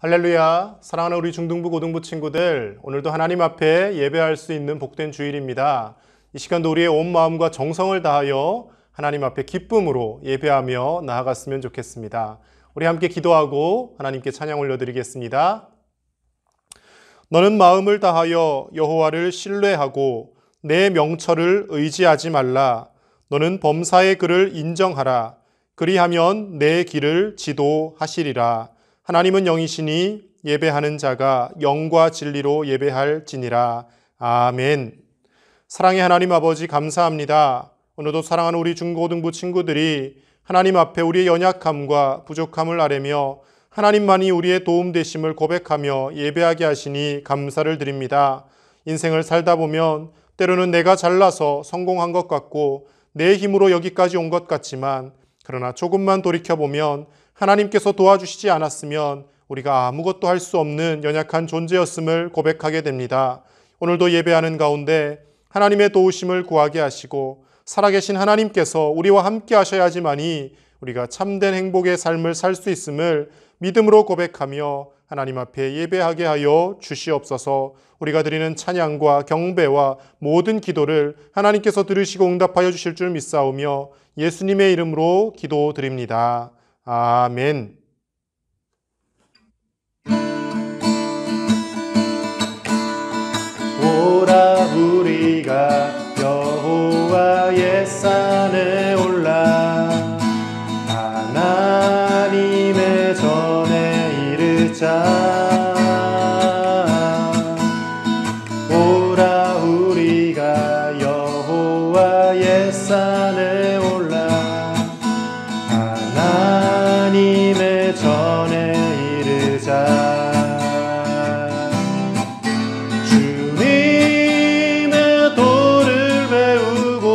할렐루야. 사랑하는 우리 중등부 고등부 친구들, 오늘도 하나님 앞에 예배할 수 있는 복된 주일입니다. 이 시간도 우리의 온 마음과 정성을 다하여 하나님 앞에 기쁨으로 예배하며 나아갔으면 좋겠습니다. 우리 함께 기도하고 하나님께 찬양 올려드리겠습니다. 너는 마음을 다하여 여호와를 신뢰하고 내 명철을 의지하지 말라. 너는 범사의 그를 인정하라. 그리하면 내 길을 지도하시리라. 하나님은 영이시니 예배하는 자가 영과 진리로 예배할지니라. 아멘. 사랑의 하나님 아버지 감사합니다. 오늘도 사랑하는 우리 중고등부 친구들이 하나님 앞에 우리의 연약함과 부족함을 아뢰며 하나님만이 우리의 도움 되심을 고백하며 예배하게 하시니 감사를 드립니다. 인생을 살다 보면 때로는 내가 잘나서 성공한 것 같고 내 힘으로 여기까지 온 것 같지만, 그러나 조금만 돌이켜보면 하나님께서 도와주시지 않았으면 우리가 아무것도 할 수 없는 연약한 존재였음을 고백하게 됩니다. 오늘도 예배하는 가운데 하나님의 도우심을 구하게 하시고 살아계신 하나님께서 우리와 함께 하셔야지만이 우리가 참된 행복의 삶을 살 수 있음을 믿음으로 고백하며 하나님 앞에 예배하게 하여 주시옵소서. 우리가 드리는 찬양과 경배와 모든 기도를 하나님께서 들으시고 응답하여 주실 줄 믿사오며 예수님의 이름으로 기도드립니다. 아멘. 오라 우리가 여호와의 산에 올라 하나님의 전에 이르자. 오라 우리가 여호와의 산에 올라 하나님의 전에 이르자. 주님의 도를 배우고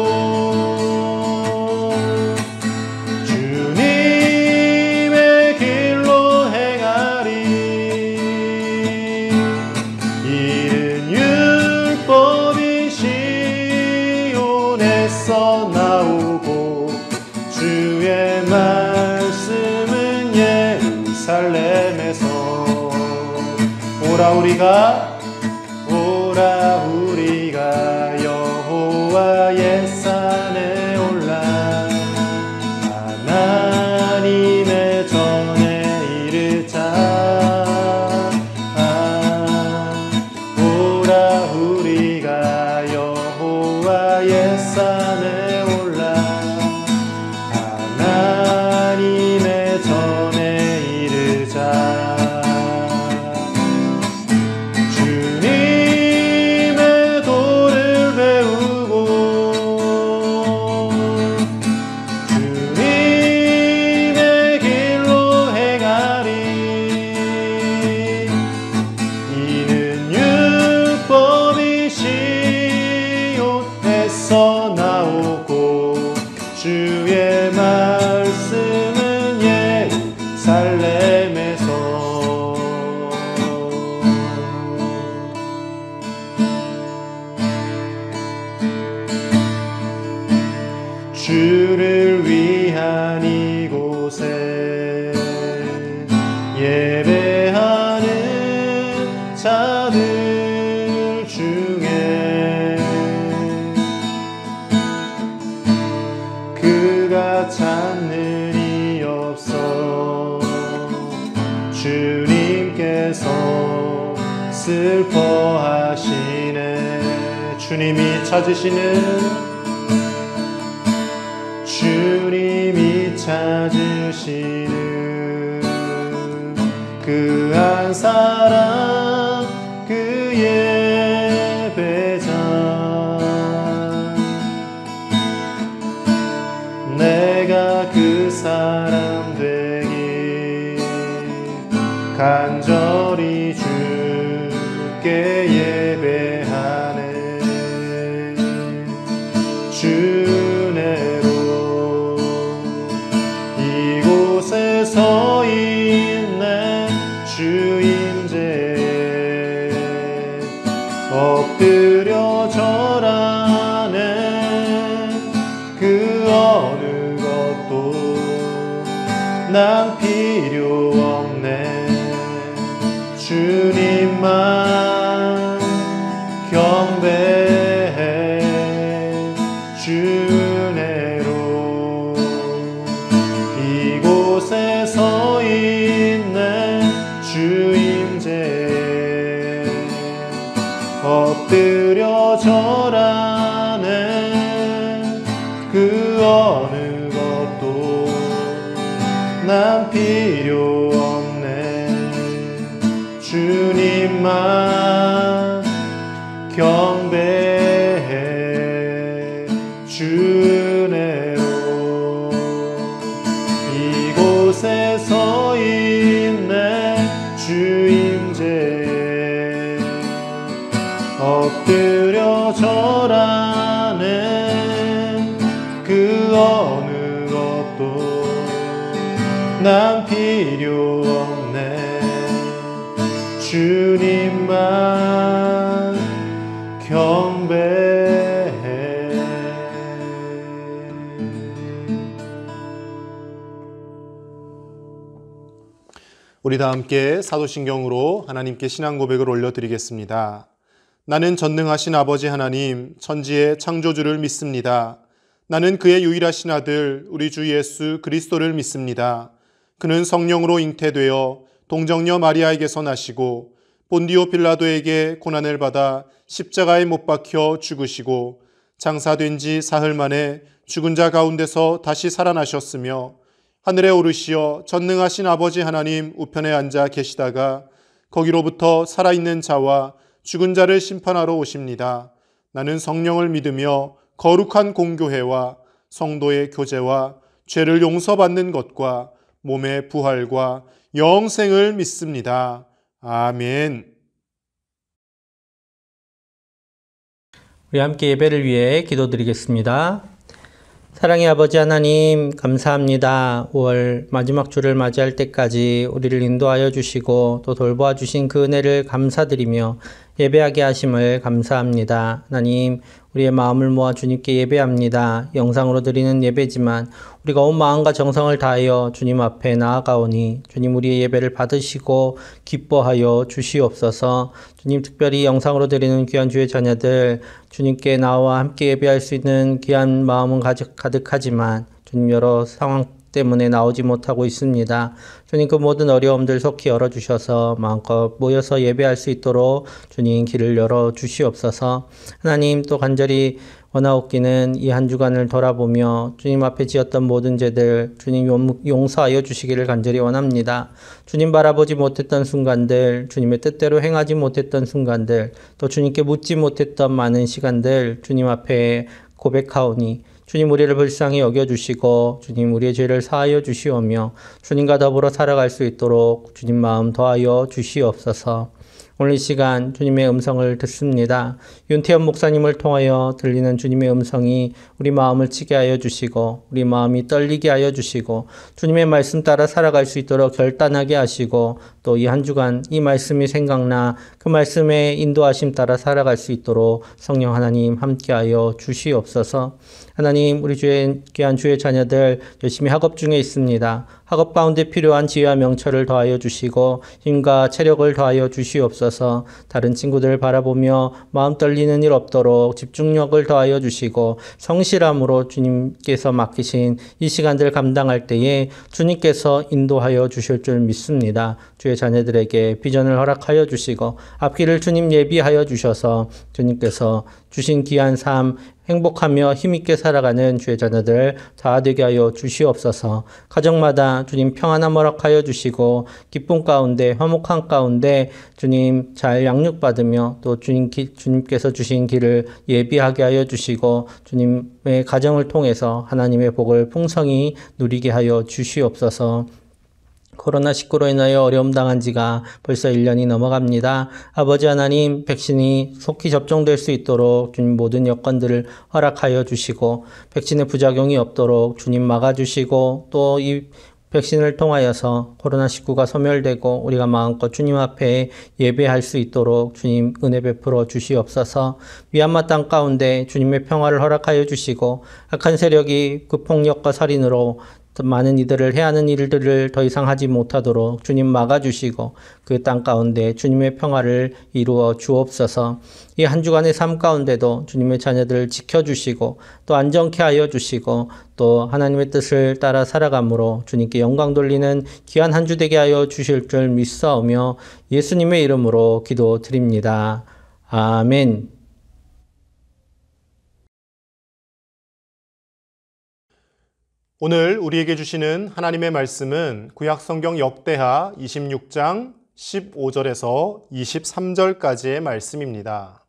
주님의 길로 행하리. 이른 율법이 시온에서 나오고 주의 말씀은 예루살렘에서. 오라 우리가 여호와의 산에 올라 하나님의 전에 이르자. 오라 우리가 여호와의 산에 올라 하나님의 전에 이르자. 주님의 도를 배우고 주님의 길로 행하리. 이는 율법이 시온에서 나오고 주의 말씀은 예루살렘에서. 주를 위한 이곳에 예배하는 자들 중에 그가 찾는 이 없어. 주님께서 슬퍼하시네. 주님이 찾으시는 그 한 사람, 그 예배자. 내가 그 사람 되기 간절히 주께 예배하네. 주내로 이곳에 서 있네. 주 임재에 엎드려 절하네. 그 어느 것도 난 필요 없네. 주님만 경배해 주네로 이곳에 서 있네 주임제 엎드려 절하네 그 어느 것도 난 필요 없네 주님만 경배해 주네로 이곳에 서 있네 주임제 엎드려 절하네 그 어느 것도 난 필요 없네 주님만 경배해. 우리 다 함께 사도신경으로 하나님께 신앙 고백을 올려드리겠습니다. 나는 전능하신 아버지 하나님, 천지의 창조주를 믿습니다. 나는 그의 유일하신 아들, 우리 주 예수 그리스도를 믿습니다. 그는 성령으로 잉태되어 동정녀 마리아에게서 나시고 본디오 빌라도에게 고난을 받아 십자가에 못 박혀 죽으시고 장사된 지 사흘 만에 죽은 자 가운데서 다시 살아나셨으며 하늘에 오르시어 전능하신 아버지 하나님 우편에 앉아 계시다가 거기로부터 살아있는 자와 죽은 자를 심판하러 오십니다. 나는 성령을 믿으며 거룩한 공교회와 성도의 교제와 죄를 용서받는 것과 몸의 부활과 영생을 믿습니다. 아멘. 우리 함께 예배를 위해 기도드리겠습니다. 사랑의 아버지 하나님 감사합니다. 5월 마지막 주를 맞이할 때까지 우리를 인도하여 주시고 또 돌보아 주신 그 은혜를 감사드리며 예배하게 하심을 감사합니다. 하나님 우리의 마음을 모아 주님께 예배합니다. 영상으로 드리는 예배지만 우리가 온 마음과 정성을 다하여 주님 앞에 나아가오니 주님 우리의 예배를 받으시고 기뻐하여 주시옵소서. 주님 특별히 영상으로 드리는 귀한 주의 자녀들 주님께 나와 함께 예배할 수 있는 귀한 마음은 가득하지만 주님 여러 상황 때문에 나오지 못하고 있습니다. 주님 그 모든 어려움들 속히 열어주셔서 마음껏 모여서 예배할 수 있도록 주님 길을 열어주시옵소서. 하나님 또 간절히 원하옵기는 이 한 주간을 돌아보며 주님 앞에 지었던 모든 죄들 주님 용서하여 주시기를 간절히 원합니다. 주님 바라보지 못했던 순간들, 주님의 뜻대로 행하지 못했던 순간들, 또 주님께 묻지 못했던 많은 시간들 주님 앞에 고백하오니 주님 우리를 불쌍히 여겨주시고 주님 우리의 죄를 사하여 주시오며 주님과 더불어 살아갈 수 있도록 주님 마음 더하여 주시옵소서. 오늘 이 시간 주님의 음성을 듣습니다. 윤태현 목사님을 통하여 들리는 주님의 음성이 우리 마음을 치게 하여 주시고 우리 마음이 떨리게 하여 주시고 주님의 말씀 따라 살아갈 수 있도록 결단하게 하시고 또 이 한 주간 이 말씀이 생각나 그 말씀의 인도하심 따라 살아갈 수 있도록 성령 하나님 함께하여 주시옵소서. 하나님 우리 귀한 주의 자녀들 열심히 학업 중에 있습니다. 학업 가운데 필요한 지혜와 명철을 더하여 주시고 힘과 체력을 더하여 주시옵소서. 다른 친구들을 바라보며 마음 떨리는 일 없도록 집중력을 더하여 주시고 성실함으로 주님께서 맡기신 이 시간들 감당할 때에 주님께서 인도하여 주실 줄 믿습니다. 주의 자녀들에게 비전을 허락하여 주시고 앞길을 주님 예비하여 주셔서 주님께서 주신 귀한 삶 행복하며 힘있게 살아가는 주의 자녀들 다 되게 하여 주시옵소서. 가정마다 주님 평안함 허락하여 주시고 기쁨 가운데 화목한 가운데 주님 잘 양육받으며 또 주님께서 주신 길을 예비하게 하여 주시고 주님의 가정을 통해서 하나님의 복을 풍성히 누리게 하여 주시옵소서. 코로나19로 인하여 어려움 당한 지가 벌써 1년이 넘어갑니다. 아버지 하나님 백신이 속히 접종될 수 있도록 주님 모든 여건들을 허락하여 주시고 백신의 부작용이 없도록 주님 막아주시고 또 이 백신을 통하여서 코로나19가 소멸되고 우리가 마음껏 주님 앞에 예배할 수 있도록 주님 은혜 베풀어 주시옵소서. 미얀마 땅 가운데 주님의 평화를 허락하여 주시고 악한 세력이 그 폭력과 살인으로 많은 이들을 해야 하는 일들을 더 이상 하지 못하도록 주님 막아주시고 그 땅 가운데 주님의 평화를 이루어 주옵소서. 이 한 주간의 삶 가운데도 주님의 자녀들을 지켜주시고 또 안전케 하여 주시고 또 하나님의 뜻을 따라 살아감으로 주님께 영광 돌리는 귀한 한 주 되게 하여 주실 줄 믿사오며 예수님의 이름으로 기도드립니다. 아멘. 오늘 우리에게 주시는 하나님의 말씀은 구약성경 역대하 26장 15절에서 23절까지의 말씀입니다.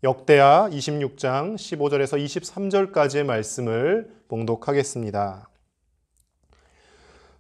역대하 26장 15절에서 23절까지의 말씀을 봉독하겠습니다.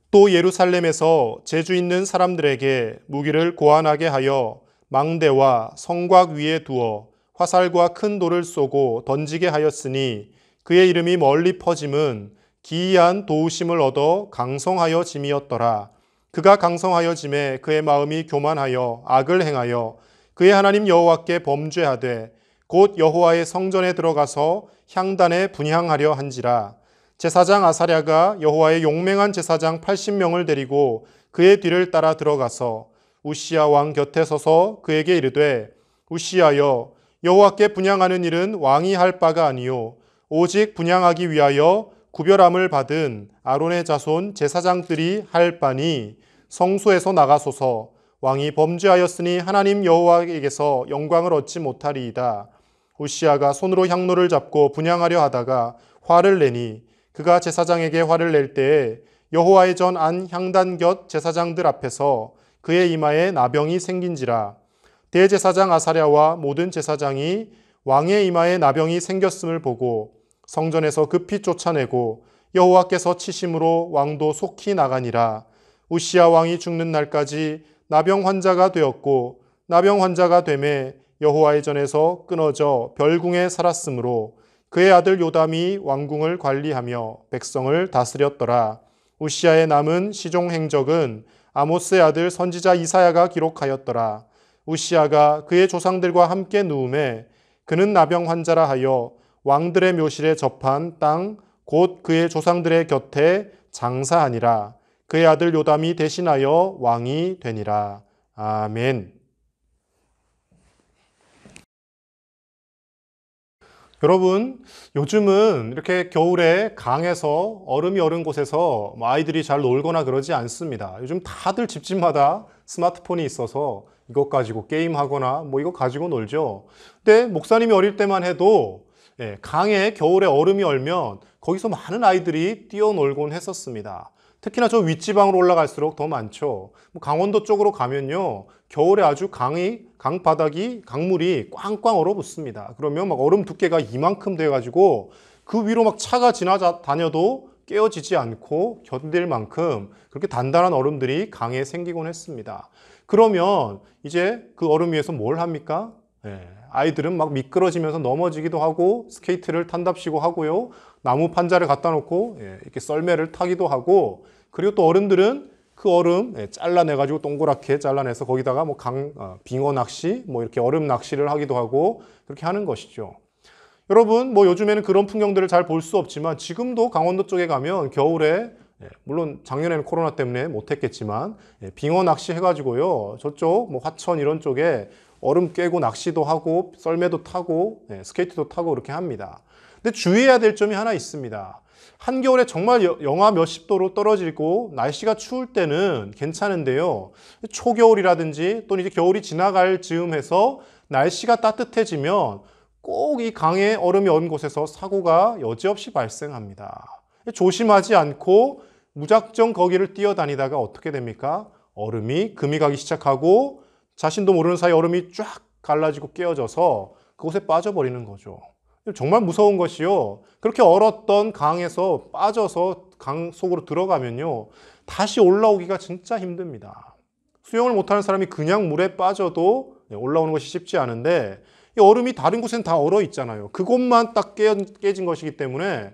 또 예루살렘에서 재주 있는 사람들에게 무기를 고안하게 하여 망대와 성곽 위에 두어 화살과 큰 돌을 쏘고 던지게 하였으니 그의 이름이 멀리 퍼짐은 기이한 도우심을 얻어 강성하여 짐이었더라. 그가 강성하여 짐에 그의 마음이 교만하여 악을 행하여 그의 하나님 여호와께 범죄하되 곧 여호와의 성전에 들어가서 향단에 분향하려 한지라. 제사장 아사랴가 여호와의 용맹한 제사장 80명을 데리고 그의 뒤를 따라 들어가서 우시야 왕 곁에 서서 그에게 이르되 우시야여 여호와께 분향하는 일은 왕이 할 바가 아니요 오직 분향하기 위하여 구별함을 받은 아론의 자손 제사장들이 할 바니 성소에서 나가소서. 왕이 범죄하였으니 하나님 여호와에게서 영광을 얻지 못하리이다. 우시야가 손으로 향로를 잡고 분향하려 하다가 화를 내니 그가 제사장에게 화를 낼 때에 여호와의 전 안 향단 곁 제사장들 앞에서 그의 이마에 나병이 생긴지라. 대제사장 아사랴와 모든 제사장이 왕의 이마에 나병이 생겼음을 보고 성전에서 급히 쫓아내고 여호와께서 치심으로 왕도 속히 나가니라. 우시야 왕이 죽는 날까지 나병 환자가 되었고 나병 환자가 되매 여호와의 전에서 끊어져 별궁에 살았으므로 그의 아들 요담이 왕궁을 관리하며 백성을 다스렸더라. 우시야의 남은 시종 행적은 아모스의 아들 선지자 이사야가 기록하였더라. 우시야가 그의 조상들과 함께 누움에 그는 나병 환자라 하여 왕들의 묘실에 접한 땅 곧 그의 조상들의 곁에 장사하니라. 그의 아들 요담이 대신하여 왕이 되니라. 아멘. 여러분, 요즘은 이렇게 겨울에 강에서 얼음이 얼은 곳에서 아이들이 잘 놀거나 그러지 않습니다. 요즘 다들 집집마다 스마트폰이 있어서 이것 가지고 게임하거나 이거 가지고 놀죠. 근데 목사님이 어릴 때만 해도 강에 겨울에 얼음이 얼면 거기서 많은 아이들이 뛰어놀곤 했었습니다. 특히나 저 윗지방으로 올라갈수록 더 많죠. 강원도 쪽으로 가면요, 겨울에 아주 강 바닥이 강물이 꽝꽝 얼어붙습니다. 그러면 막 얼음 두께가 이만큼 돼가지고 그 위로 막 차가 지나다녀도 깨어지지 않고 견딜 만큼 그렇게 단단한 얼음들이 강에 생기곤 했습니다. 그러면 이제 그 얼음 위에서 뭘 합니까? 아이들은 막 미끄러지면서 넘어지기도 하고 스케이트를 탄답시고 하고요. 나무 판자를 갖다 놓고 이렇게 썰매를 타기도 하고, 그리고 또 어른들은 그 얼음 잘라내가지고 동그랗게 잘라내서 거기다가 빙어 낚시, 이렇게 얼음 낚시를 하기도 하고 그렇게 하는 것이죠. 여러분, 요즘에는 그런 풍경들을 잘 볼 수 없지만 지금도 강원도 쪽에 가면 겨울에, 물론 작년에는 코로나 때문에 못했겠지만 빙어 낚시 해가지고요, 저쪽 화천 이런 쪽에 얼음 깨고 낚시도 하고 썰매도 타고 스케이트도 타고 그렇게 합니다. 근데 주의해야 될 점이 하나 있습니다. 한겨울에 정말 영하 몇십 도로 떨어지고 날씨가 추울 때는 괜찮은데요, 초겨울이라든지 또는 이제 겨울이 지나갈 즈음해서 날씨가 따뜻해지면 꼭 이 강에 얼음이 얼은 곳에서 사고가 여지없이 발생합니다. 조심하지 않고 무작정 거기를 뛰어다니다가 어떻게 됩니까? 얼음이 금이 가기 시작하고 자신도 모르는 사이 얼음이 쫙 갈라지고 깨어져서 그곳에 빠져버리는 거죠. 정말 무서운 것이요, 그렇게 얼었던 강에서 빠져서 강 속으로 들어가면요, 다시 올라오기가 진짜 힘듭니다. 수영을 못하는 사람이 그냥 물에 빠져도 올라오는 것이 쉽지 않은데, 이 얼음이 다른 곳엔 다 얼어 있잖아요. 그곳만 딱 깨진 것이기 때문에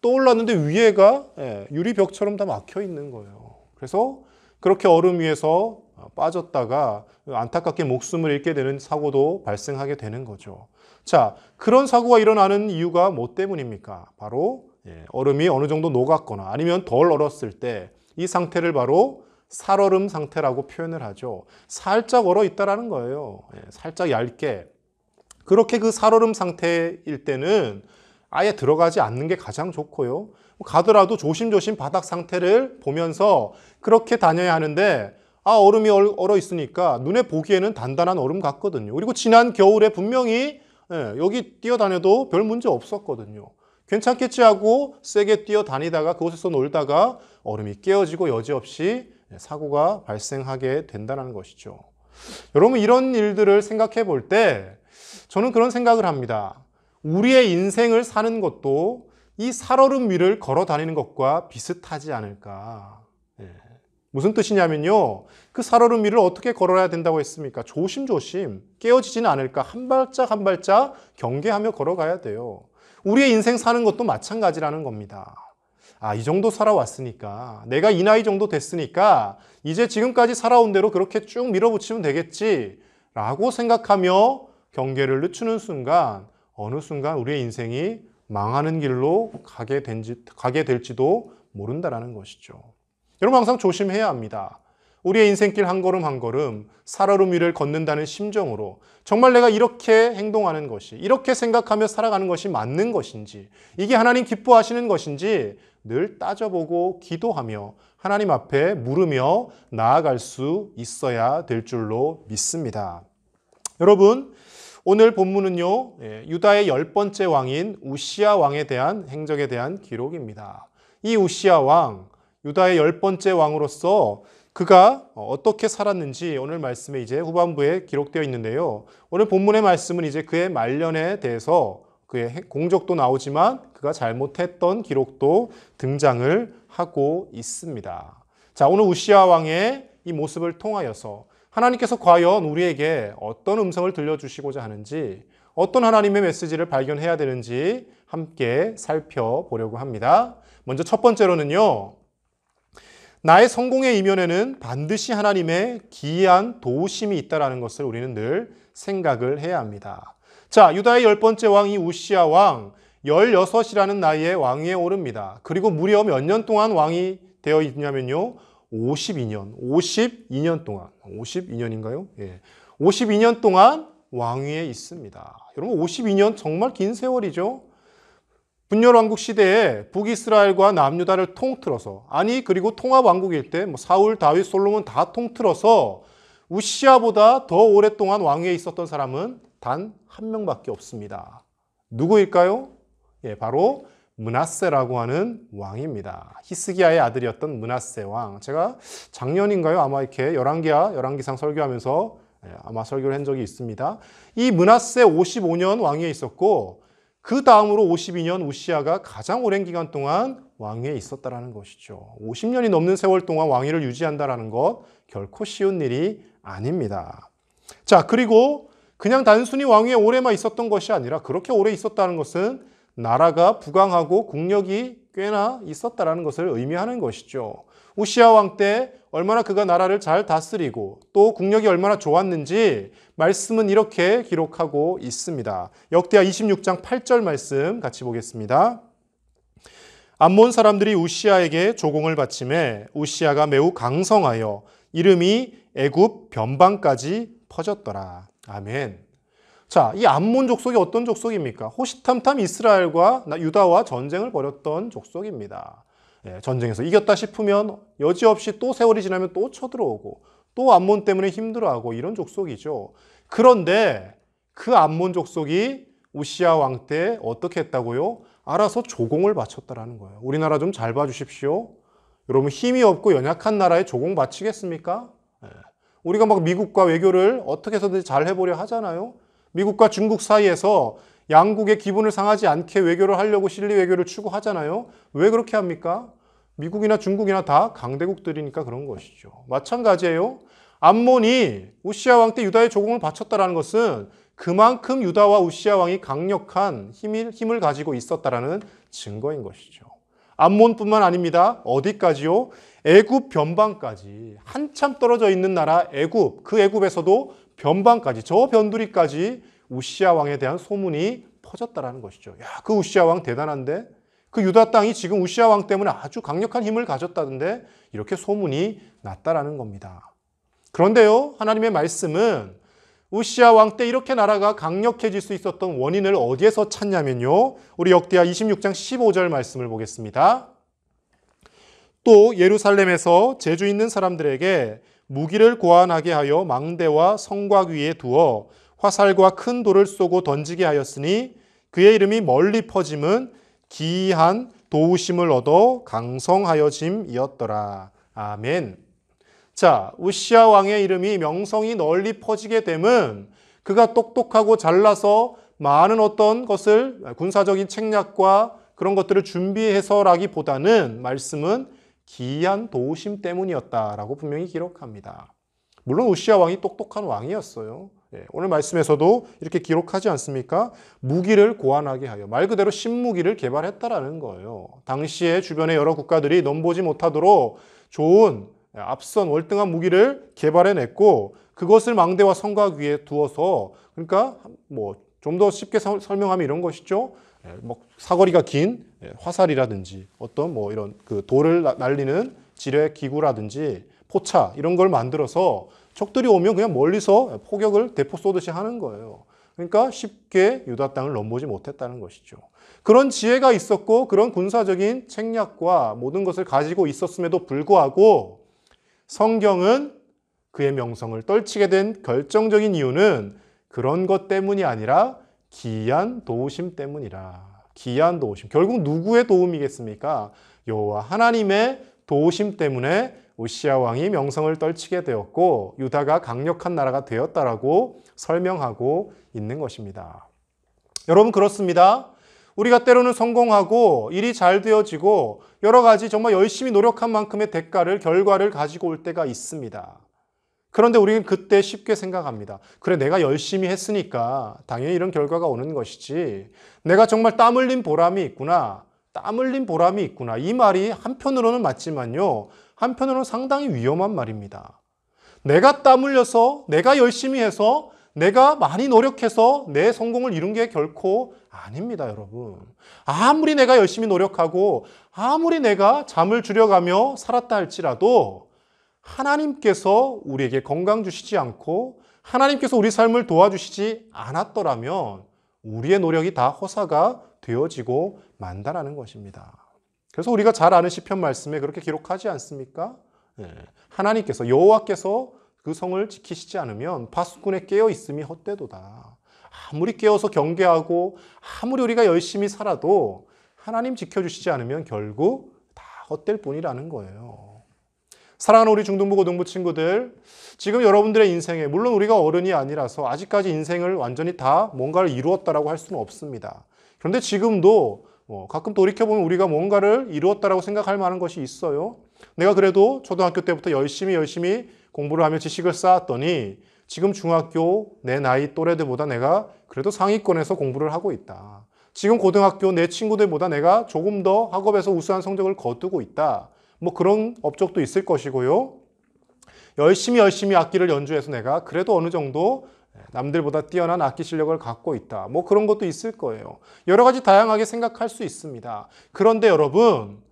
떠올랐는데 위에가 유리벽처럼 다 막혀 있는 거예요. 그래서 그렇게 얼음 위에서 빠졌다가 안타깝게 목숨을 잃게 되는 사고도 발생하게 되는 거죠. 자, 그런 사고가 일어나는 이유가 뭐 때문입니까? 바로 얼음이 어느 정도 녹았거나 아니면 덜 얼었을 때 이 상태를 바로 살얼음 상태라고 표현을 하죠. 살짝 얼어 있다라는 거예요. 살짝 얇게. 그렇게 그 살얼음 상태일 때는 아예 들어가지 않는 게 가장 좋고요. 가더라도 조심조심 바닥 상태를 보면서 그렇게 다녀야 하는데 얼음이 얼어 있으니까 눈에 보기에는 단단한 얼음 같거든요. 그리고 지난 겨울에 분명히 여기 뛰어다녀도 별 문제 없었거든요. 괜찮겠지 하고 세게 뛰어다니다가 그곳에서 놀다가 얼음이 깨어지고 여지없이 사고가 발생하게 된다는 것이죠. 여러분 이런 일들을 생각해 볼 때 저는 그런 생각을 합니다. 우리의 인생을 사는 것도 이 살얼음 위를 걸어 다니는 것과 비슷하지 않을까. 무슨 뜻이냐면요. 그 살얼음 위를 어떻게 걸어야 된다고 했습니까? 조심조심 깨어지지는 않을까. 한 발짝 한 발짝 경계하며 걸어가야 돼요. 우리의 인생 사는 것도 마찬가지라는 겁니다. 이 정도 살아왔으니까 내가 이 나이 정도 됐으니까 이제 지금까지 살아온 대로 그렇게 쭉 밀어붙이면 되겠지 라고 생각하며 경계를 늦추는 순간 어느 순간 우리의 인생이 망하는 길로 가게 될지도 모른다는 것이죠. 여러분 항상 조심해야 합니다. 우리의 인생길 한 걸음 한 걸음 살얼음 위를 걷는다는 심정으로 정말 내가 이렇게 행동하는 것이, 이렇게 생각하며 살아가는 것이 맞는 것인지, 이게 하나님 기뻐하시는 것인지 늘 따져보고 기도하며 하나님 앞에 물으며 나아갈 수 있어야 될 줄로 믿습니다. 여러분 오늘 본문은요, 유다의 10번째 왕인 우시야 왕에 대한 행적에 대한 기록입니다. 이 우시야 왕, 유다의 10번째 왕으로서 그가 어떻게 살았는지 오늘 말씀에 이제 후반부에 기록되어 있는데요. 오늘 본문의 말씀은 이제 그의 말년에 대해서 그의 공적도 나오지만 그가 잘못했던 기록도 등장을 하고 있습니다. 자, 오늘 우시야 왕의 이 모습을 통하여서 하나님께서 과연 우리에게 어떤 음성을 들려주시고자 하는지, 어떤 하나님의 메시지를 발견해야 되는지 함께 살펴보려고 합니다. 먼저 첫 번째로는요, 나의 성공의 이면에는 반드시 하나님의 기이한 도우심이 있다는 것을 우리는 늘 생각을 해야 합니다. 자, 유다의 10번째 왕이 우시야 왕, 16이라는 나이에 왕위에 오릅니다. 그리고 무려 몇 년 동안 왕이 되어 있냐면요, 52년 동안, 52년인가요? 52년 동안 왕위에 있습니다. 여러분 52년 정말 긴 세월이죠. 분열왕국 시대에 북이스라엘과 남유다를 통틀어서, 그리고 통합왕국일 때 사울, 다윗, 솔로몬 다 통틀어서 우시야보다 더 오랫동안 왕위에 있었던 사람은 단 한 명밖에 없습니다. 누구일까요? 바로 므낫세라고 하는 왕입니다. 히스기야의 아들이었던 므낫세 왕. 제가 작년인가요? 아마 이렇게 열왕기상 설교하면서 아마 설교를 한 적이 있습니다. 이 므낫세 55년 왕위에 있었고 그 다음으로 52년 우시야가 가장 오랜 기간 동안 왕위에 있었다는 것이죠. 50년이 넘는 세월 동안 왕위를 유지한다는 것 결코 쉬운 일이 아닙니다. 자, 그리고 그냥 단순히 왕위에 오래만 있었던 것이 아니라 그렇게 오래 있었다는 것은 나라가 부강하고 국력이 꽤나 있었다는 것을 의미하는 것이죠. 우시야 왕 때 얼마나 그가 나라를 잘 다스리고 또 국력이 얼마나 좋았는지 말씀은 이렇게 기록하고 있습니다. 역대하 26장 8절 말씀 같이 보겠습니다. 암몬 사람들이 우시야에게 조공을 바치매 우시야가 매우 강성하여 이름이 애굽 변방까지 퍼졌더라. 아멘. 자, 이 암몬 족속이 어떤 족속입니까? 호시탐탐 이스라엘과 유다와 전쟁을 벌였던 족속입니다. 전쟁에서 이겼다 싶으면 여지없이 또 세월이 지나면 또 쳐들어오고 또 암몬 때문에 힘들어하고 이런 족속이죠. 그런데 그 암몬 족속이 우시야 왕 때 어떻게 했다고요? 알아서 조공을 바쳤다라는 거예요. 우리나라 좀 잘 봐주십시오. 여러분 힘이 없고 연약한 나라에 조공 바치겠습니까? 우리가 막 미국과 외교를 어떻게 해서든지 잘 해보려 하잖아요. 미국과 중국 사이에서 양국의 기분을 상하지 않게 외교를 하려고 실리 외교를 추구하잖아요. 왜 그렇게 합니까? 미국이나 중국이나 다 강대국들이니까 그런 것이죠. 마찬가지예요. 암몬이 우시야 왕 때 유다의 조공을 바쳤다는 것은 그만큼 유다와 우시야 왕이 강력한 힘을 가지고 있었다는 증거인 것이죠. 암몬뿐만 아닙니다. 어디까지요? 애굽 변방까지, 한참 떨어져 있는 나라 애굽, 그 애굽에서도 변방까지, 저 변두리까지 우시야 왕에 대한 소문이 퍼졌다라는 것이죠. 야, 그 우시야 왕 대단한데? 그 유다 땅이 지금 우시아 왕 때문에 아주 강력한 힘을 가졌다던데 이렇게 소문이 났다라는 겁니다. 그런데요, 하나님의 말씀은 우시아 왕 때 이렇게 나라가 강력해질 수 있었던 원인을 어디에서 찾냐면요. 우리 역대하 26장 15절 말씀을 보겠습니다. 또 예루살렘에서 재주 있는 사람들에게 무기를 고안하게 하여 망대와 성곽 위에 두어 화살과 큰 돌을 쏘고 던지게 하였으니 그의 이름이 멀리 퍼짐은 기이한 도우심을 얻어 강성하여짐이었더라. 아멘. 자, 우시아 왕의 이름이 명성이 널리 퍼지게 됨은 그가 똑똑하고 잘나서 많은 어떤 것을 군사적인 책략과 그런 것들을 준비해서라기보다는 말씀은 기이한 도우심 때문이었다라고 분명히 기록합니다. 물론 우시아 왕이 똑똑한 왕이었어요. 오늘 말씀에서도 이렇게 기록하지 않습니까? 무기를 고안하게 하여 말 그대로 신무기를 개발했다라는 거예요. 당시에 주변의 여러 국가들이 넘보지 못하도록 좋은 앞선 월등한 무기를 개발해냈고 그것을 망대와 성곽 위에 두어서 그러니까 뭐 좀 더 쉽게 설명하면 이런 것이죠. 뭐 사거리가 긴 화살이라든지 어떤 뭐 이런 그 돌을 날리는 지뢰 기구라든지 포차 이런 걸 만들어서 적들이 오면 그냥 멀리서 포격을 대포 쏘듯이 하는 거예요. 그러니까 쉽게 유다 땅을 넘보지 못했다는 것이죠. 그런 지혜가 있었고 그런 군사적인 책략과 모든 것을 가지고 있었음에도 불구하고 성경은 그의 명성을 떨치게 된 결정적인 이유는 그런 것 때문이 아니라 기이한 도우심 때문이라. 기이한 도우심. 결국 누구의 도움이겠습니까? 여호와 하나님의 도우심 때문에 우시아 왕이 명성을 떨치게 되었고 유다가 강력한 나라가 되었다라고 설명하고 있는 것입니다. 여러분 그렇습니다. 우리가 때로는 성공하고 일이 잘 되어지고 여러 가지 정말 열심히 노력한 만큼의 대가를 결과를 가지고 올 때가 있습니다. 그런데 우리는 그때 쉽게 생각합니다. 그래 내가 열심히 했으니까 당연히 이런 결과가 오는 것이지 내가 정말 땀 흘린 보람이 있구나. 땀 흘린 보람이 있구나. 이 말이 한편으로는 맞지만요. 한편으로는 상당히 위험한 말입니다. 내가 땀 흘려서 내가 열심히 해서 내가 많이 노력해서 내 성공을 이룬 게 결코 아닙니다, 여러분. 아무리 내가 열심히 노력하고 아무리 내가 잠을 줄여가며 살았다 할지라도 하나님께서 우리에게 건강 주시지 않고 하나님께서 우리 삶을 도와주시지 않았더라면 우리의 노력이 다 허사가 되어지고 만다라는 것입니다. 그래서 우리가 잘 아는 시편 말씀에 그렇게 기록하지 않습니까? 하나님께서 여호와께서 그 성을 지키시지 않으면 파수꾼에 깨어 있음이 헛되도다. 아무리 깨어서 경계하고 아무리 우리가 열심히 살아도 하나님 지켜주시지 않으면 결국 다 헛될 뿐이라는 거예요. 사랑하는 우리 중등부 고등부 친구들, 지금 여러분들의 인생에 물론 우리가 어른이 아니라서 아직까지 인생을 완전히 다 뭔가를 이루었다라고 할 수는 없습니다. 그런데 지금도 가끔 돌이켜보면 우리가 뭔가를 이루었다라고 생각할 만한 것이 있어요. 내가 그래도 초등학교 때부터 열심히 공부를 하며 지식을 쌓았더니 지금 중학교 내 나이 또래들보다 내가 그래도 상위권에서 공부를 하고 있다. 지금 고등학교 내 친구들보다 내가 조금 더 학업에서 우수한 성적을 거두고 있다. 뭐 그런 업적도 있을 것이고요. 열심히 악기를 연주해서 내가 그래도 어느 정도 남들보다 뛰어난 악기 실력을 갖고 있다. 뭐 그런 것도 있을 거예요. 여러 가지 다양하게 생각할 수 있습니다. 그런데 여러분,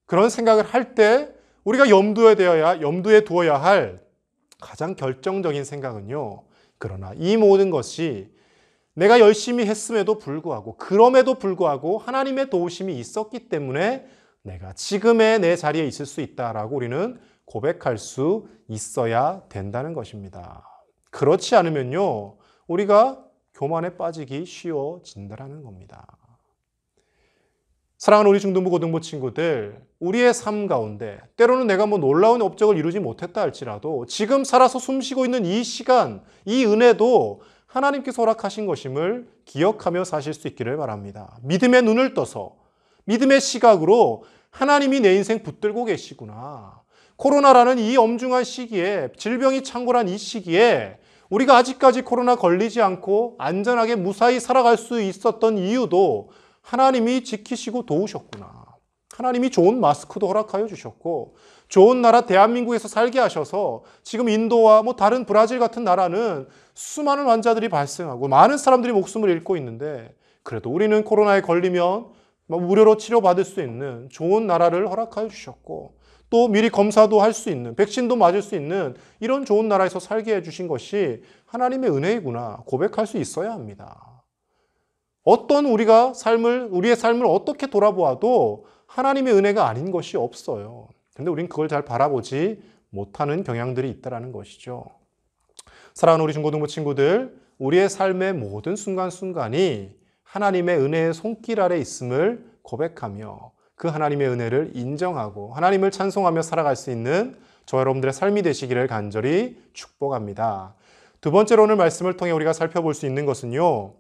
그런 생각을 할 때 우리가 염두에 두어야 할 가장 결정적인 생각은요. 그러나 이 모든 것이 내가 열심히 했음에도 불구하고 그럼에도 불구하고 하나님의 도우심이 있었기 때문에 내가 지금의 내 자리에 있을 수 있다라고 우리는 고백할 수 있어야 된다는 것입니다. 그렇지 않으면요, 우리가 교만에 빠지기 쉬워진다는 겁니다. 사랑하는 우리 중등부 고등부 친구들, 우리의 삶 가운데 때로는 내가 뭐 놀라운 업적을 이루지 못했다 할지라도 지금 살아서 숨쉬고 있는 이 시간, 이 은혜도 하나님께서 허락하신 것임을 기억하며 사실 수 있기를 바랍니다. 믿음의 눈을 떠서 믿음의 시각으로 하나님이 내 인생 붙들고 계시구나. 코로나라는 이 엄중한 시기에, 질병이 창궐한 이 시기에 우리가 아직까지 코로나 걸리지 않고 안전하게 무사히 살아갈 수 있었던 이유도 하나님이 지키시고 도우셨구나. 하나님이 좋은 마스크도 허락하여 주셨고 좋은 나라 대한민국에서 살게 하셔서 지금 인도와 뭐 다른 브라질 같은 나라는 수많은 환자들이 발생하고 많은 사람들이 목숨을 잃고 있는데 그래도 우리는 코로나에 걸리면 무료로 치료받을 수 있는 좋은 나라를 허락하여 주셨고 또 미리 검사도 할 수 있는, 백신도 맞을 수 있는 이런 좋은 나라에서 살게 해주신 것이 하나님의 은혜이구나 고백할 수 있어야 합니다. 우리의 삶을 어떻게 돌아보아도 하나님의 은혜가 아닌 것이 없어요. 그런데 우린 그걸 잘 바라보지 못하는 경향들이 있다는 것이죠. 사랑하는 우리 중고등부 친구들, 우리의 삶의 모든 순간순간이 하나님의 은혜의 손길 아래 있음을 고백하며 그 하나님의 은혜를 인정하고 하나님을 찬송하며 살아갈 수 있는 저와 여러분들의 삶이 되시기를 간절히 축복합니다. 두 번째로 오늘 말씀을 통해 우리가 살펴볼 수 있는 것은요,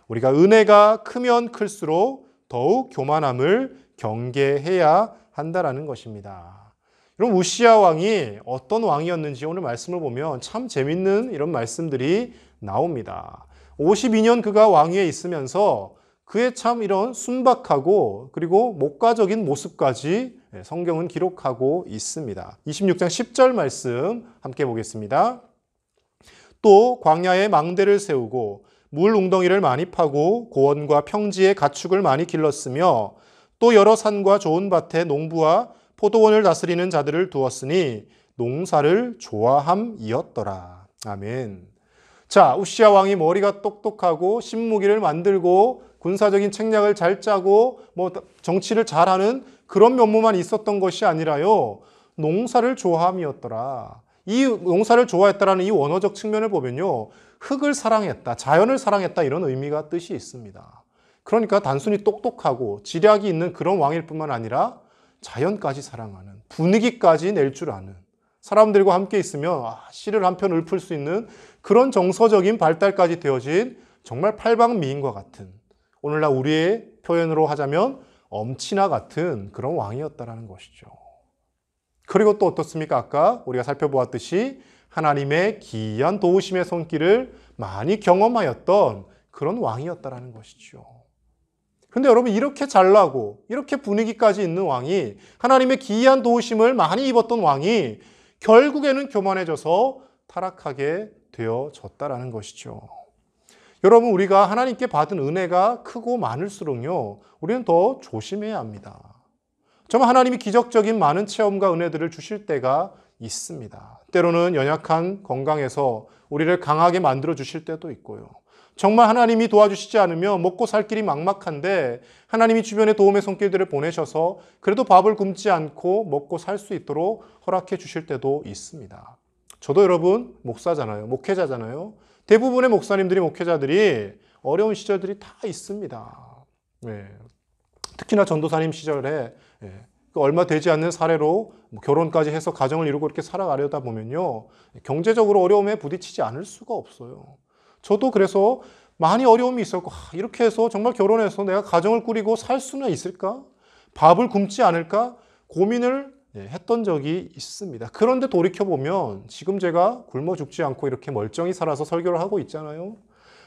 우리가 은혜가 크면 클수록 더욱 교만함을 경계해야 한다라는 것입니다. 여러분, 우시야 왕이 어떤 왕이었는지 오늘 말씀을 보면 참 재밌는 이런 말씀들이 나옵니다. 52년 그가 왕위에 있으면서 그의 참 이런 순박하고 그리고 목가적인 모습까지 성경은 기록하고 있습니다. 26장 10절 말씀 함께 보겠습니다. 또 광야에 망대를 세우고 물 웅덩이를 많이 파고 고원과 평지에 가축을 많이 길렀으며 또 여러 산과 좋은 밭에 농부와 포도원을 다스리는 자들을 두었으니 농사를 좋아함이었더라. 아멘. 자, 우시야 왕이 머리가 똑똑하고 신무기를 만들고 군사적인 책략을 잘 짜고 정치를 잘하는 그런 면모만 있었던 것이 아니라요, 농사를 좋아함이었더라. 이 농사를 좋아했다라는 이 원어적 측면을 보면요, 흙을 사랑했다, 자연을 사랑했다 이런 의미가 뜻이 있습니다. 그러니까 단순히 똑똑하고 지략이 있는 그런 왕일 뿐만 아니라 자연까지 사랑하는, 분위기까지 낼 줄 아는, 사람들과 함께 있으면 시를 한 편 읊을 수 있는 그런 정서적인 발달까지 되어진 정말 팔방미인과 같은, 오늘날 우리의 표현으로 하자면 엄친아 같은 그런 왕이었다는 것이죠. 그리고 또 어떻습니까? 아까 우리가 살펴보았듯이 하나님의 기이한 도우심의 손길을 많이 경험하였던 그런 왕이었다는 것이죠. 그런데 여러분, 이렇게 잘나고 이렇게 분위기까지 있는 왕이, 하나님의 기이한 도우심을 많이 입었던 왕이 결국에는 교만해져서 타락하게 되어졌다는 것이죠. 여러분, 우리가 하나님께 받은 은혜가 크고 많을수록요, 우리는 더 조심해야 합니다. 정말 하나님이 기적적인 많은 체험과 은혜들을 주실 때가 있습니다. 때로는 연약한 건강에서 우리를 강하게 만들어 주실 때도 있고요. 정말 하나님이 도와주시지 않으면 먹고 살 길이 막막한데 하나님이 주변에 도움의 손길들을 보내셔서 그래도 밥을 굶지 않고 먹고 살 수 있도록 허락해 주실 때도 있습니다. 저도 여러분 목사잖아요. 목회자잖아요. 대부분의 목사님들이, 목회자들이 어려운 시절들이 다 있습니다. 특히나 전도사님 시절에 얼마 되지 않는 사례로 결혼까지 해서 가정을 이루고 이렇게 살아가려다 보면요, 경제적으로 어려움에 부딪히지 않을 수가 없어요. 저도 그래서 많이 어려움이 있었고, 이렇게 해서 정말 결혼해서 내가 가정을 꾸리고 살 수는 있을까? 밥을 굶지 않을까? 고민을 했던 적이 있습니다. 그런데 돌이켜보면 지금 제가 굶어 죽지 않고 이렇게 멀쩡히 살아서 설교를 하고 있잖아요.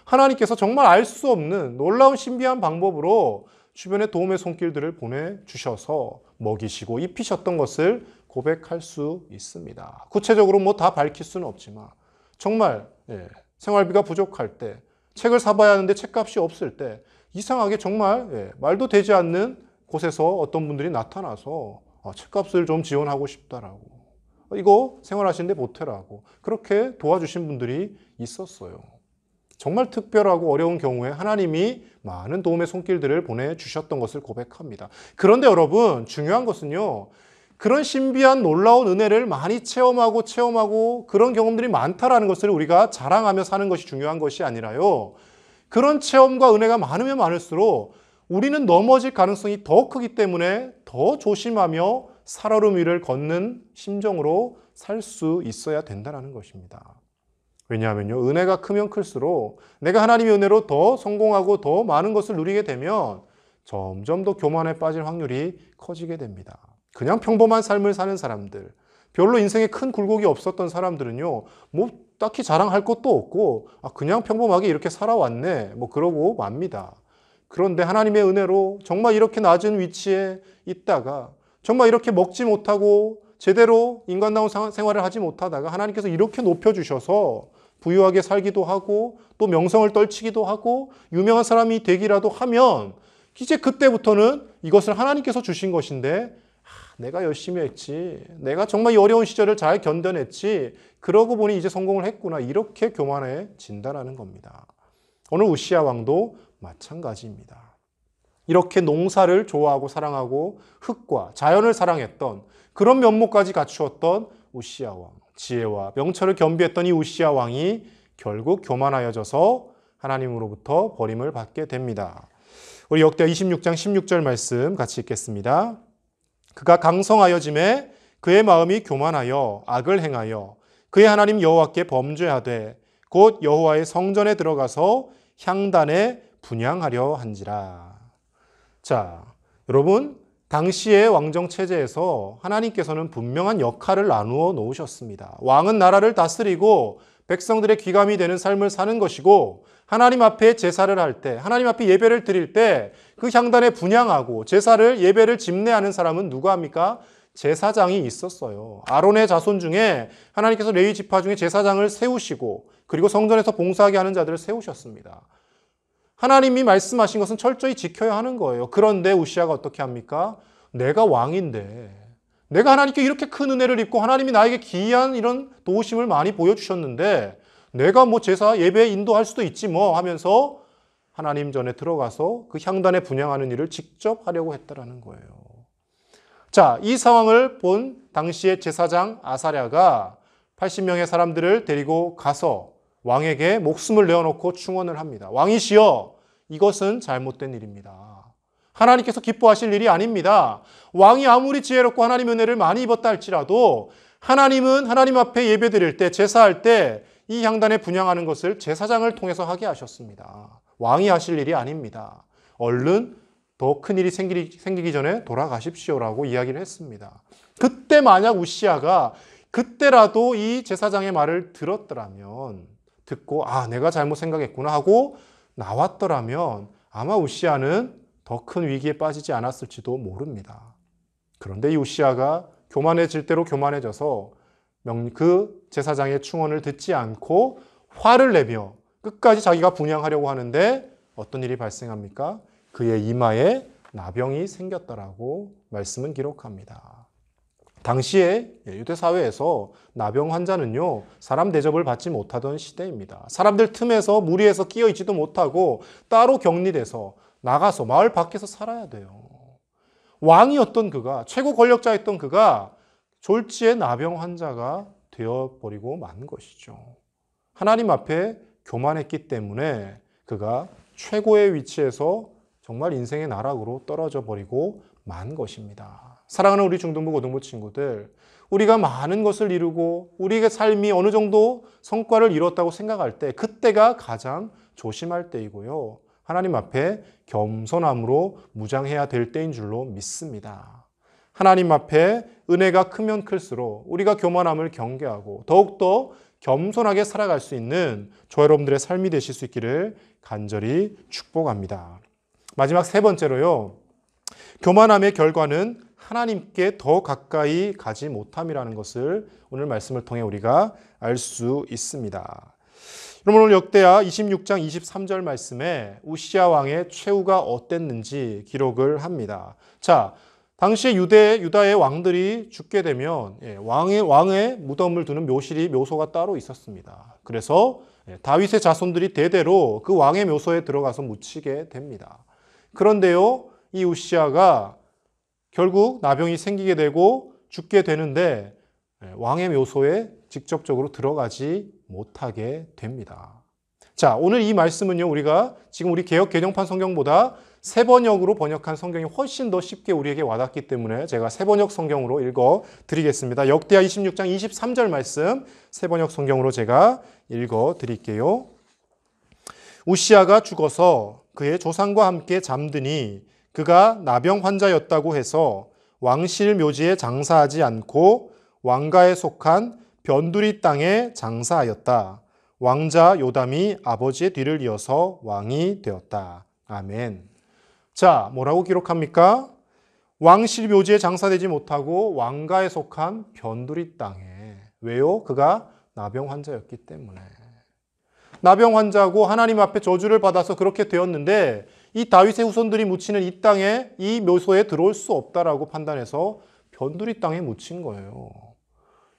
하나님께서 정말 알 수 없는 놀라운 신비한 방법으로 주변에 도움의 손길들을 보내주셔서 먹이시고 입히셨던 것을 고백할 수 있습니다. 구체적으로 다 밝힐 수는 없지만 정말 생활비가 부족할 때, 책을 사봐야 하는데 책값이 없을 때, 이상하게 정말 말도 되지 않는 곳에서 어떤 분들이 나타나서 책값을 좀 지원하고 싶다라고, 이거 생활하시는데 보태라고 그렇게 도와주신 분들이 있었어요. 정말 특별하고 어려운 경우에 하나님이 많은 도움의 손길들을 보내주셨던 것을 고백합니다. 그런데 여러분, 중요한 것은요, 그런 신비한 놀라운 은혜를 많이 체험하고 그런 경험들이 많다라는 것을 우리가 자랑하며 사는 것이 중요한 것이 아니라요, 그런 체험과 은혜가 많으면 많을수록 우리는 넘어질 가능성이 더 크기 때문에 더 조심하며 살얼음 위를 걷는 심정으로 살 수 있어야 된다는 것입니다. 왜냐하면요, 은혜가 크면 클수록 내가 하나님의 은혜로 더 성공하고 더 많은 것을 누리게 되면 점점 더 교만에 빠질 확률이 커지게 됩니다. 그냥 평범한 삶을 사는 사람들, 별로 인생에 큰 굴곡이 없었던 사람들은요, 딱히 자랑할 것도 없고 그냥 평범하게 이렇게 살아왔네 그러고 맙니다. 그런데 하나님의 은혜로 정말 이렇게 낮은 위치에 있다가, 정말 이렇게 먹지 못하고 제대로 인간다운 생활을 하지 못하다가 하나님께서 이렇게 높여주셔서 부유하게 살기도 하고 또 명성을 떨치기도 하고 유명한 사람이 되기라도 하면 이제 그때부터는 이것을 하나님께서 주신 것인데 내가 열심히 했지. 내가 정말 이 어려운 시절을 잘 견뎌냈지. 그러고 보니 이제 성공을 했구나. 이렇게 교만해진다라는 겁니다. 오늘 우시야 왕도 마찬가지입니다. 이렇게 농사를 좋아하고 사랑하고 흙과 자연을 사랑했던 그런 면모까지 갖추었던 우시야 왕. 지혜와 명철을 겸비했던 이 우시야 왕이 결국 교만하여져서 하나님으로부터 버림을 받게 됩니다. 우리 역대하 26장 16절 말씀 같이 읽겠습니다. 그가 강성하여짐에 그의 마음이 교만하여 악을 행하여 그의 하나님 여호와께 범죄하되 곧 여호와의 성전에 들어가서 향단에 분향하려 한지라. 자, 여러분, 당시의 왕정 체제에서 하나님께서는 분명한 역할을 나누어 놓으셨습니다. 왕은 나라를 다스리고 백성들의 귀감이 되는 삶을 사는 것이고, 하나님 앞에 제사를 할 때, 하나님 앞에 예배를 드릴 때 그 향단에 분향하고 제사를 예배를 집례하는 사람은 누가 합니까? 제사장이 있었어요. 아론의 자손 중에 하나님께서 레위 지파 중에 제사장을 세우시고 그리고 성전에서 봉사하게 하는 자들을 세우셨습니다. 하나님이 말씀하신 것은 철저히 지켜야 하는 거예요. 그런데 우시야가 어떻게 합니까? 내가 왕인데, 내가 하나님께 이렇게 큰 은혜를 입고 하나님이 나에게 기이한 이런 도우심을 많이 보여주셨는데 내가 뭐 제사 예배 인도할 수도 있지 뭐 하면서 하나님 전에 들어가서 그 향단에 분향하는 일을 직접 하려고 했다라는 거예요. 자, 이 상황을 본 당시의 제사장 아사랴가 80명의 사람들을 데리고 가서 왕에게 목숨을 내어놓고 충언을 합니다. 왕이시여, 이것은 잘못된 일입니다. 하나님께서 기뻐하실 일이 아닙니다. 왕이 아무리 지혜롭고 하나님 은혜를 많이 입었다 할지라도 하나님은 하나님 앞에 예배 드릴 때, 제사할 때 이 향단에 분향하는 것을 제사장을 통해서 하게 하셨습니다. 왕이 하실 일이 아닙니다. 얼른 더 큰 일이 생기기 전에 돌아가십시오라고 이야기를 했습니다. 그때 만약 우시야가 그때라도 이 제사장의 말을 들었더라면, 듣고 내가 잘못 생각했구나 하고 나왔더라면 아마 우시야는 더 큰 위기에 빠지지 않았을지도 모릅니다. 그런데 이 우시야가 교만해질 대로 교만해져서 그 제사장의 충언을 듣지 않고 화를 내며 끝까지 자기가 분향하려고 하는데 어떤 일이 발생합니까? 그의 이마에 나병이 생겼더라고 말씀은 기록합니다. 당시에 유대 사회에서 나병 환자는요, 사람 대접을 받지 못하던 시대입니다. 사람들 틈에서 무리해서 끼어 있지도 못하고 따로 격리돼서 나가서 마을 밖에서 살아야 돼요. 왕이었던 그가, 최고 권력자였던 그가 졸지에 나병 환자가 되어버리고 만 것이죠. 하나님 앞에 교만했기 때문에 그가 최고의 위치에서 정말 인생의 나락으로 떨어져 버리고 만 것입니다. 사랑하는 우리 중등부 고등부 친구들, 우리가 많은 것을 이루고 우리의 삶이 어느 정도 성과를 이뤘다고 생각할 때 그때가 가장 조심할 때이고요. 하나님 앞에 겸손함으로 무장해야 될 때인 줄로 믿습니다. 하나님 앞에 은혜가 크면 클수록 우리가 교만함을 경계하고 더욱더 겸손하게 살아갈 수 있는 저와 여러분들의 삶이 되실 수 있기를 간절히 축복합니다. 마지막 세 번째로요. 교만함의 결과는 하나님께 더 가까이 가지 못함이라는 것을 오늘 말씀을 통해 우리가 알 수 있습니다. 여러분, 오늘 역대하 26장 23절 말씀에 우시야 왕의 최후가 어땠는지 기록을 합니다. 자, 당시에 유다의 왕들이 죽게 되면 왕의 무덤을 두는 묘소가 따로 있었습니다. 그래서 다윗의 자손들이 대대로 그 왕의 묘소에 들어가서 묻히게 됩니다. 그런데요, 이 우시야가 결국 나병이 생기게 되고 죽게 되는데 왕의 묘소에 직접적으로 들어가지 못하게 됩니다. 자, 오늘 이 말씀은요, 우리가 지금 우리 개역 개정판 성경보다 세번역으로 번역한 성경이 훨씬 더 쉽게 우리에게 와닿기 때문에 제가 세번역 성경으로 읽어 드리겠습니다. 역대하 26장 23절 말씀 세번역 성경으로 제가 읽어 드릴게요. 우시야가 죽어서 그의 조상과 함께 잠드니 그가 나병 환자였다고 해서 왕실 묘지에 장사하지 않고 왕가에 속한 변두리 땅에 장사하였다. 왕자 요담이 아버지의 뒤를 이어서 왕이 되었다. 아멘. 자, 뭐라고 기록합니까? 왕실 묘지에 장사되지 못하고 왕가에 속한 변두리 땅에. 왜요? 그가 나병 환자였기 때문에. 나병 환자고 하나님 앞에 저주를 받아서 그렇게 되었는데 이 다윗의 후손들이 묻히는 이 땅에, 이 묘소에 들어올 수 없다라고 판단해서 변두리 땅에 묻힌 거예요.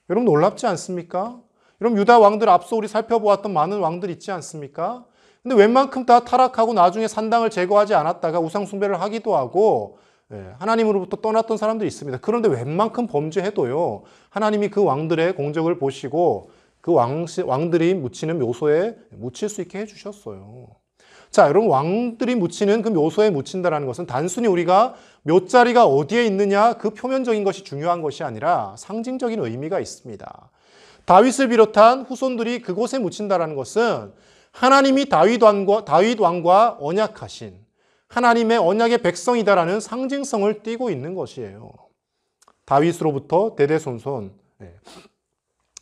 여러분 놀랍지 않습니까? 여러분 유다 왕들 앞서 우리 살펴보았던 많은 왕들 있지 않습니까? 근데 웬만큼 다 타락하고 나중에 산당을 제거하지 않았다가 우상 숭배를 하기도 하고 하나님으로부터 떠났던 사람들이 있습니다. 그런데 웬만큼 범죄해도요, 하나님이 그 왕들의 공적을 보시고 그 왕들이 묻히는 묘소에 묻힐 수 있게 해주셨어요. 자, 여러분 왕들이 묻히는 그 묘소에 묻힌다는 것은 단순히 우리가 묘자리가 어디에 있느냐 그 표면적인 것이 중요한 것이 아니라 상징적인 의미가 있습니다. 다윗을 비롯한 후손들이 그곳에 묻힌다는 것은 하나님이 다윗 왕과 언약하신 하나님의 언약의 백성이다라는 상징성을 띠고 있는 것이에요. 다윗으로부터 대대손손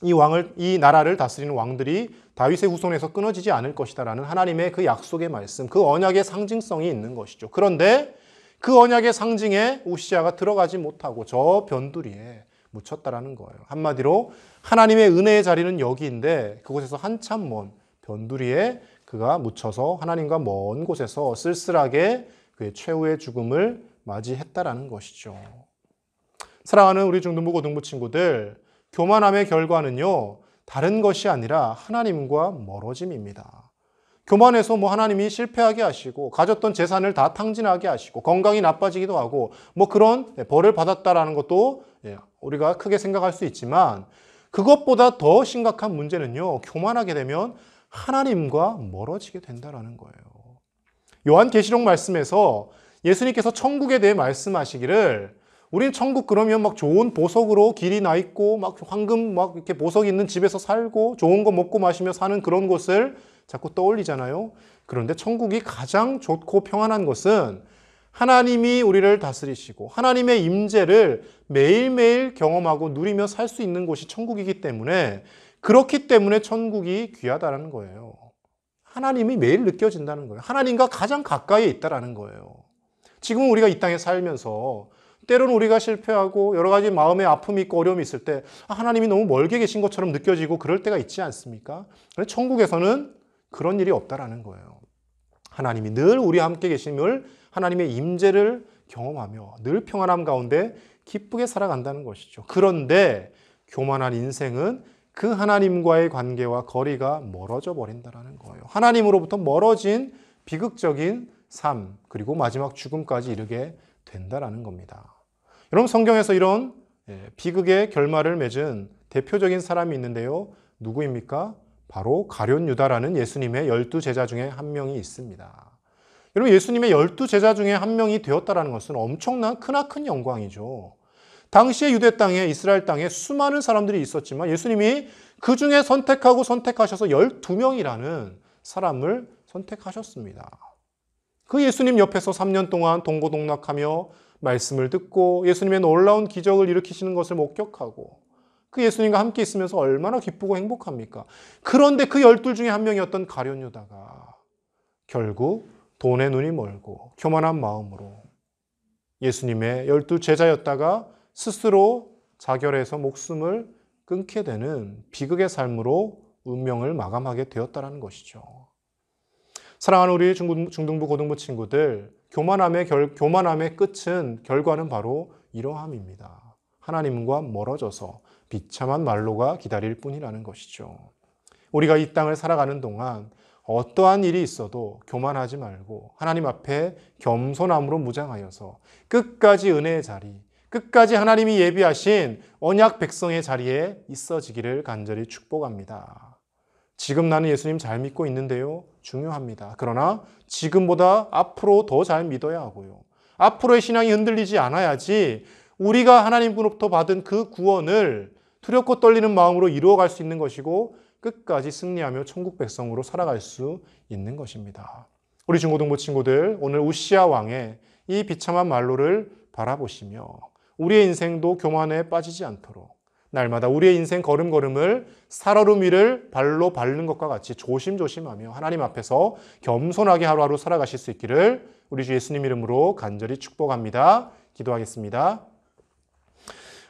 이 나라를 다스리는 왕들이 다윗의 후손에서 끊어지지 않을 것이다라는 하나님의 그 약속의 말씀, 그 언약의 상징성이 있는 것이죠. 그런데 그 언약의 상징에 우시아가 들어가지 못하고 저 변두리에 묻혔다라는 거예요. 한마디로 하나님의 은혜의 자리는 여기인데 그곳에서 한참 먼 변두리에 그가 묻혀서 하나님과 먼 곳에서 쓸쓸하게 그의 최후의 죽음을 맞이했다라는 것이죠. 사랑하는 우리 중등부 고등부 친구들, 교만함의 결과는요, 다른 것이 아니라 하나님과 멀어짐입니다. 교만해서 하나님이 실패하게 하시고 가졌던 재산을 다 탕진하게 하시고 건강이 나빠지기도 하고 그런 벌을 받았다라는 것도 우리가 크게 생각할 수 있지만 그것보다 더 심각한 문제는요, 교만하게 되면 하나님과 멀어지게 된다는 거예요. 요한계시록 말씀에서 예수님께서 천국에 대해 말씀하시기를 우린 천국 그러면 좋은 보석으로 길이 나 있고 황금 이렇게 보석이 있는 집에서 살고 좋은 거 먹고 마시며 사는 그런 곳을 자꾸 떠올리잖아요. 그런데 천국이 가장 좋고 평안한 것은 하나님이 우리를 다스리시고 하나님의 임재를 매일매일 경험하고 누리며 살 수 있는 곳이 천국이기 때문에 그렇기 때문에 천국이 귀하다는 거예요. 하나님이 매일 느껴진다는 거예요. 하나님과 가장 가까이에 있다는 거예요. 지금 우리가 이 땅에 살면서 때로는 우리가 실패하고 여러 가지 마음의 아픔이 있고 어려움이 있을 때 하나님이 너무 멀게 계신 것처럼 느껴지고 그럴 때가 있지 않습니까? 그런데 천국에서는 그런 일이 없다라는 거예요. 하나님이 늘 우리와 함께 계심을, 하나님의 임재를 경험하며 늘 평안함 가운데 기쁘게 살아간다는 것이죠. 그런데 교만한 인생은 그 하나님과의 관계와 거리가 멀어져 버린다는 거예요. 하나님으로부터 멀어진 비극적인 삶, 그리고 마지막 죽음까지 이르게 된다는 겁니다. 여러분, 성경에서 이런 비극의 결말을 맺은 대표적인 사람이 있는데요. 누구입니까? 바로 가룟 유다라는 예수님의 12제자 중에 한 명이 있습니다. 여러분, 예수님의 12제자 중에 한 명이 되었다는 것은 엄청난 크나큰 영광이죠. 당시의 유대 땅에, 이스라엘 땅에 수많은 사람들이 있었지만 예수님이 그 중에 선택하셔서 12명이라는 사람을 선택하셨습니다. 그 예수님 옆에서 3년 동안 동고동락하며 말씀을 듣고 예수님의 놀라운 기적을 일으키시는 것을 목격하고 그 예수님과 함께 있으면서 얼마나 기쁘고 행복합니까? 그런데 그 12 중에 한 명이었던 가룟 유다가 결국 돈에 눈이 멀고 교만한 마음으로 예수님의 12 제자였다가 스스로 자결해서 목숨을 끊게 되는 비극의 삶으로 운명을 마감하게 되었다는 것이죠. 사랑하는 우리 중등부 고등부 친구들, 교만함의 끝은, 결과는 바로 이러함입니다. 하나님과 멀어져서 비참한 말로가 기다릴 뿐이라는 것이죠. 우리가 이 땅을 살아가는 동안 어떠한 일이 있어도 교만하지 말고 하나님 앞에 겸손함으로 무장하여서 끝까지 은혜의 자리, 끝까지 하나님이 예비하신 언약 백성의 자리에 있어지기를 간절히 축복합니다. 지금 나는 예수님 잘 믿고 있는데요. 중요합니다. 그러나 지금보다 앞으로 더 잘 믿어야 하고요. 앞으로의 신앙이 흔들리지 않아야지 우리가 하나님으로부터 받은 그 구원을 두렵고 떨리는 마음으로 이루어갈 수 있는 것이고 끝까지 승리하며 천국 백성으로 살아갈 수 있는 것입니다. 우리 중고등부 친구들, 오늘 우시아 왕의 이 비참한 말로를 바라보시며 우리의 인생도 교만에 빠지지 않도록 날마다 우리의 인생 걸음걸음을 살얼음 위를 발로 밟는 것과 같이 조심조심하며 하나님 앞에서 겸손하게 하루하루 살아가실 수 있기를 우리 주 예수님 이름으로 간절히 축복합니다. 기도하겠습니다.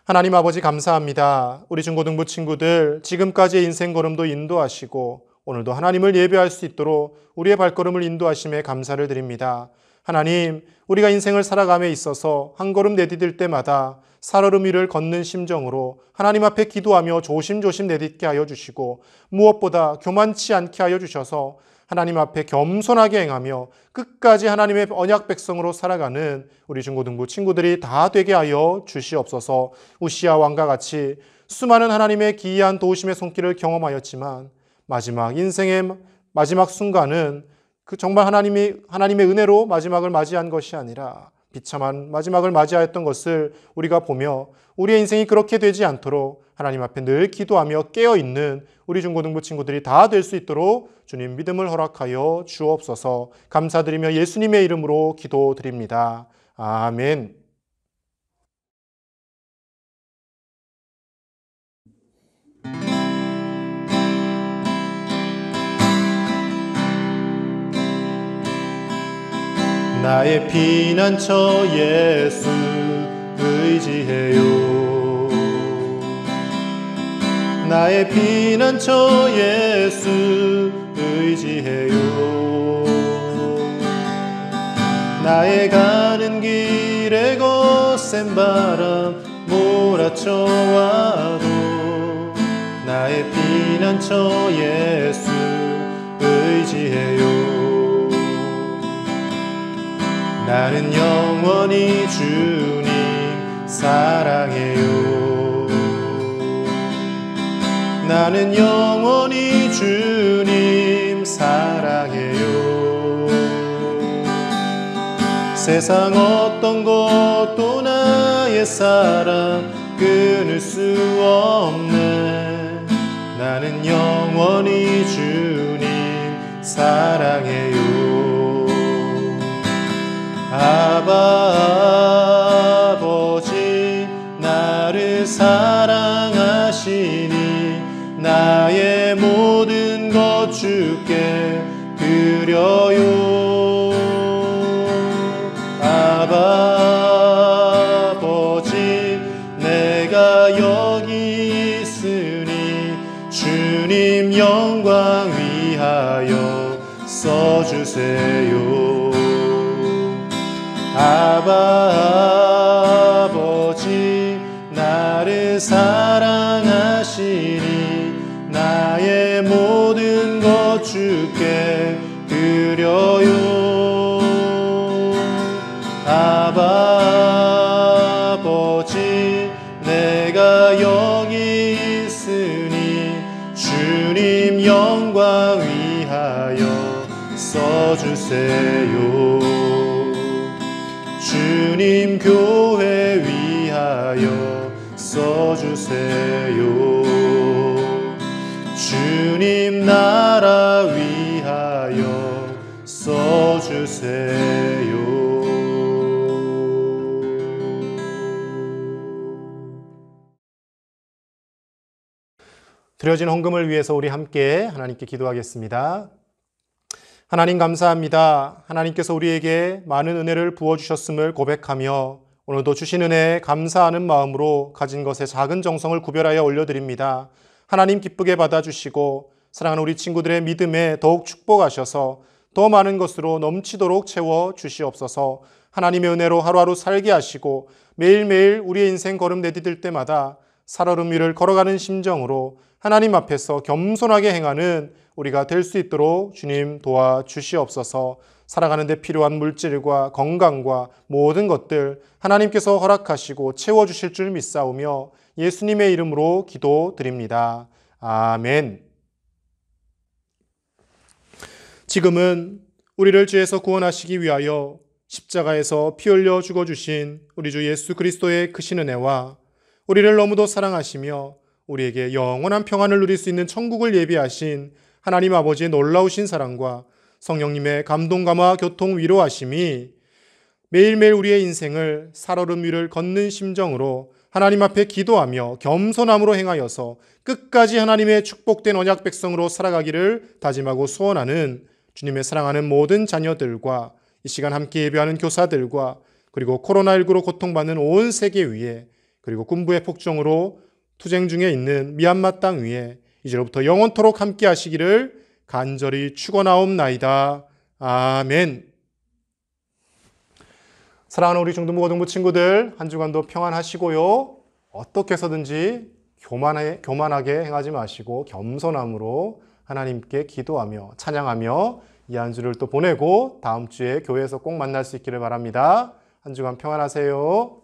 하나님 아버지 감사합니다. 우리 중고등부 친구들 지금까지의 인생 걸음도 인도하시고 오늘도 하나님을 예배할 수 있도록 우리의 발걸음을 인도하심에 감사를 드립니다. 하나님, 우리가 인생을 살아감에 있어서 한 걸음 내디딜 때마다 살얼음 위를 걷는 심정으로 하나님 앞에 기도하며 조심조심 내딛게 하여 주시고, 무엇보다 교만치 않게 하여 주셔서 하나님 앞에 겸손하게 행하며 끝까지 하나님의 언약 백성으로 살아가는 우리 중고등부 친구들이 다 되게 하여 주시옵소서. 우시아 왕과 같이 수많은 하나님의 기이한 도우심의 손길을 경험하였지만 마지막 인생의 마지막 순간은 정말 하나님의 은혜로 마지막을 맞이한 것이 아니라 비참한 마지막을 맞이하였던 것을 우리가 보며, 우리의 인생이 그렇게 되지 않도록 하나님 앞에 늘 기도하며 깨어있는 우리 중고등부 친구들이 다 될 수 있도록 주님 믿음을 허락하여 주옵소서. 감사드리며 예수님의 이름으로 기도드립니다. 아멘. 나의 피난처 예수 의지해요. 나의 피난처 예수 의지해요. 나의 가는 길에 거센 바람 몰아쳐와도 나의 피난처 예수 의지해요. 나는 영원히 주님 사랑해요. 나는 영원히 주님 사랑해요. 세상 어떤 것도 나의 사랑 끊을 수 없네. 나는 영원히 주님 사랑해요. 아바 아버지 나를 사랑하시니 나의 모든 것 주께 드려요. 아바 아버지 내가 여기 있으니 주님 영광 위하여 써주세요. 아바 아버지 나를 사랑하시니 나의 모든 것 주께 드려요. 아바 아버지 내가 여기 있으니 주님 영광 위하여 써주세요. 주님 교회 위하여 써주세요. 주님 나라 위하여 써주세요. 드려진 헌금을 위해서 우리 함께 하나님께 기도하겠습니다. 하나님 감사합니다. 하나님께서 우리에게 많은 은혜를 부어주셨음을 고백하며 오늘도 주신 은혜에 감사하는 마음으로 가진 것의 작은 정성을 구별하여 올려드립니다. 하나님 기쁘게 받아주시고 사랑하는 우리 친구들의 믿음에 더욱 축복하셔서 더 많은 것으로 넘치도록 채워 주시옵소서. 하나님의 은혜로 하루하루 살게 하시고 매일매일 우리의 인생 걸음 내디딜 때마다 살얼음 위를 걸어가는 심정으로 하나님 앞에서 겸손하게 행하는 우리가 될 수 있도록 주님 도와주시옵소서. 살아가는 데 필요한 물질과 건강과 모든 것들 하나님께서 허락하시고 채워주실 줄 믿사오며 예수님의 이름으로 기도드립니다. 아멘. 지금은 우리를 죄에서 구원하시기 위하여 십자가에서 피 흘려 죽어주신 우리 주 예수 그리스도의 크신 은혜와 우리를 너무도 사랑하시며 우리에게 영원한 평안을 누릴 수 있는 천국을 예비하신 하나님 아버지의 놀라우신 사랑과 성령님의 감동, 감화, 교통, 위로하심이 매일매일 우리의 인생을 살얼음 위를 걷는 심정으로 하나님 앞에 기도하며 겸손함으로 행하여서 끝까지 하나님의 축복된 언약 백성으로 살아가기를 다짐하고 소원하는 주님의 사랑하는 모든 자녀들과 이 시간 함께 예배하는 교사들과 그리고 코로나19로 고통받는 온 세계 위에 그리고 군부의 폭정으로 투쟁 중에 있는 미얀마 땅 위에 이제로부터 영원토록 함께 하시기를 간절히 축원하옵나이다. 아멘. 사랑하는 우리 중등부 고등부 친구들, 한 주간도 평안하시고요. 어떻게 해서든지 교만하게 행하지 마시고 겸손함으로 하나님께 기도하며 찬양하며 이 한 주를 또 보내고 다음 주에 교회에서 꼭 만날 수 있기를 바랍니다. 한 주간 평안하세요.